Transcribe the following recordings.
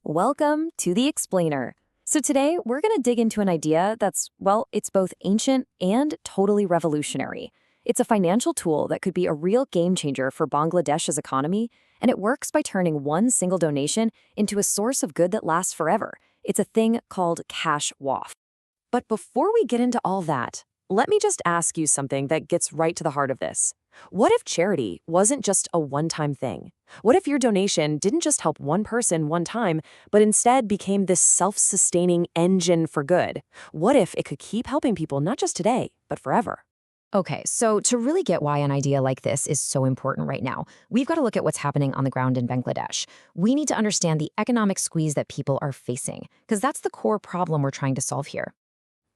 Welcome to The Explainer. So today we're going to dig into an idea that's, well, it's both ancient and totally revolutionary. It's a financial tool that could be a real game changer for Bangladesh's economy, and it works by turning one single donation into a source of good that lasts forever. It's a thing called Cash Waqf. But before we get into all that, let me just ask you something that gets right to the heart of this. What if charity wasn't just a one-time thing? What if your donation didn't just help one person one time, but instead became this self-sustaining engine for good? What if it could keep helping people not just today, but forever? Okay, so to really get why an idea like this is so important right now, we've got to look at what's happening on the ground in Bangladesh. We need to understand the economic squeeze that people are facing, because that's the core problem we're trying to solve here.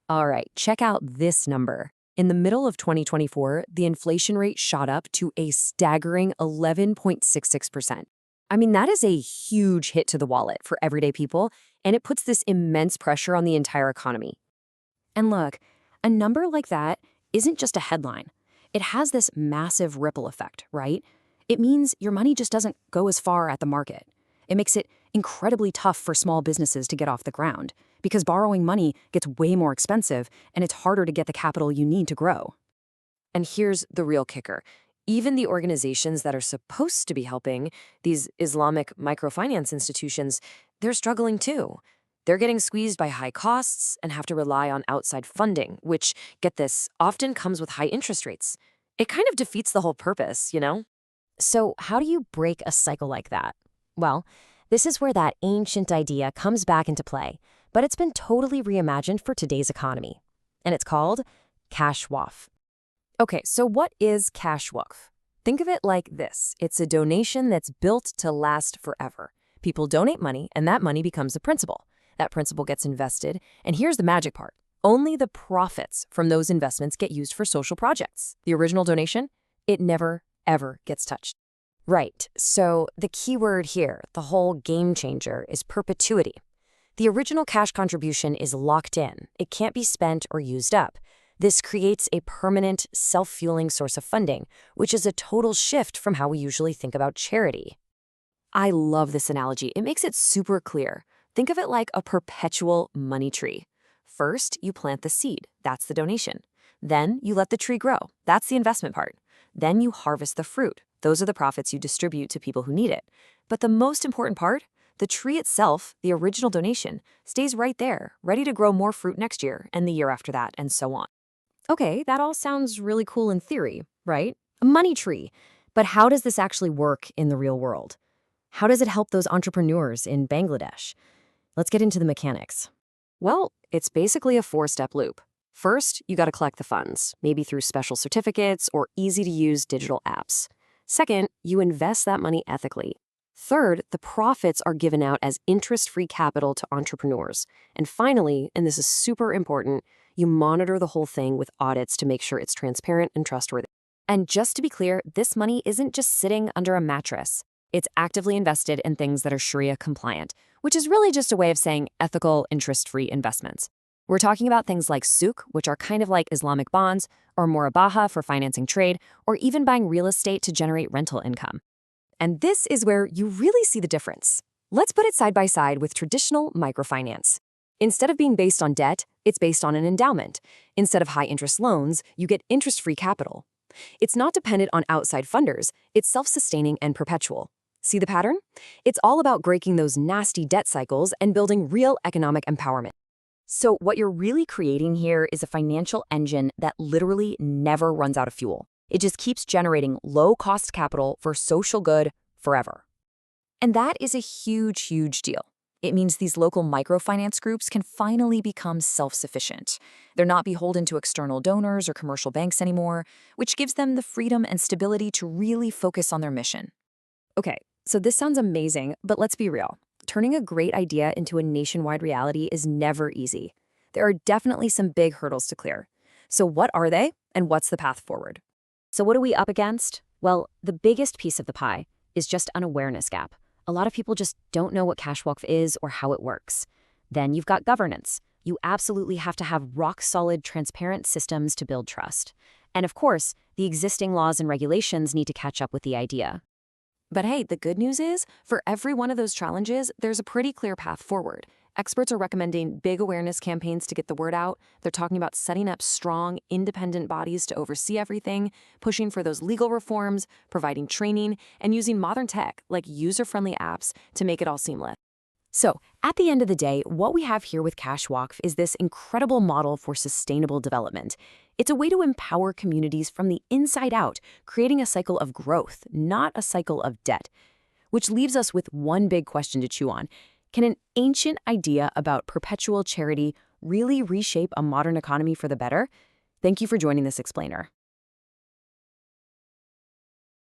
All right, check out this number. In the middle of 2024, the inflation rate shot up to a staggering 11.66%. I mean, that is a huge hit to the wallet for everyday people, and it puts this immense pressure on the entire economy. And look, a number like that isn't just a headline. It has this massive ripple effect, right? It means your money just doesn't go as far at the market. It makes it incredibly tough for small businesses to get off the ground because borrowing money gets way more expensive and it's harder to get the capital you need to grow. And here's the real kicker. Even the organizations that are supposed to be helping, these Islamic microfinance institutions, they're struggling too. They're getting squeezed by high costs and have to rely on outside funding, which, get this, often comes with high interest rates. It kind of defeats the whole purpose, you know? So how do you break a cycle like that? Well, this is where that ancient idea comes back into play, but it's been totally reimagined for today's economy. And it's called Cash Waqf. Okay, so what is Cash Waqf? Think of it like this. It's a donation that's built to last forever. People donate money, and that money becomes a principal. That principal gets invested, and here's the magic part. Only the profits from those investments get used for social projects. The original donation, it never, ever gets touched. Right, so the key word here, the whole game changer, is perpetuity. The original cash contribution is locked in. It can't be spent or used up. This creates a permanent, self-fueling source of funding, which is a total shift from how we usually think about charity. I love this analogy. It makes it super clear. Think of it like a perpetual money tree. First, you plant the seed. That's the donation. Then you let the tree grow. That's the investment part. Then you harvest the fruit. Those are the profits you distribute to people who need it. But the most important part, the tree itself, the original donation, stays right there, ready to grow more fruit next year and the year after that, and so on. Okay, that all sounds really cool in theory, right? A money tree. But how does this actually work in the real world? How does it help those entrepreneurs in Bangladesh? Let's get into the mechanics. Well, it's basically a four-step loop. First, you got to collect the funds, maybe through special certificates or easy-to-use digital apps. Second, you invest that money ethically. Third, the profits are given out as interest-free capital to entrepreneurs. And finally, and this is super important, you monitor the whole thing with audits to make sure it's transparent and trustworthy. And just to be clear, this money isn't just sitting under a mattress. It's actively invested in things that are Shariah-compliant, which is really just a way of saying ethical, interest-free investments. We're talking about things like souk, which are kind of like Islamic bonds, or murabaha for financing trade, or even buying real estate to generate rental income. And this is where you really see the difference. Let's put it side by side with traditional microfinance. Instead of being based on debt, it's based on an endowment. Instead of high-interest loans, you get interest-free capital. It's not dependent on outside funders. It's self-sustaining and perpetual. See the pattern? It's all about breaking those nasty debt cycles and building real economic empowerment. So what you're really creating here is a financial engine that literally never runs out of fuel. It just keeps generating low-cost capital for social good forever. And that is a huge, huge deal. It means these local microfinance groups can finally become self-sufficient. They're not beholden to external donors or commercial banks anymore, which gives them the freedom and stability to really focus on their mission. Okay, so this sounds amazing, but let's be real. Turning a great idea into a nationwide reality is never easy. There are definitely some big hurdles to clear. So what are they, and what's the path forward? So what are we up against? Well, the biggest piece of the pie is just an awareness gap. A lot of people just don't know what Cash Waqf is or how it works. Then you've got governance. You absolutely have to have rock-solid, transparent systems to build trust. And of course, the existing laws and regulations need to catch up with the idea. But hey, the good news is, for every one of those challenges, there's a pretty clear path forward. Experts are recommending big awareness campaigns to get the word out. They're talking about setting up strong, independent bodies to oversee everything, pushing for those legal reforms, providing training, and using modern tech like user-friendly apps to make it all seamless. So, at the end of the day, what we have here with Cash Waqf is this incredible model for sustainable development. It's a way to empower communities from the inside out, creating a cycle of growth, not a cycle of debt. Which leaves us with one big question to chew on. Can an ancient idea about perpetual charity really reshape a modern economy for the better? Thank you for joining this explainer.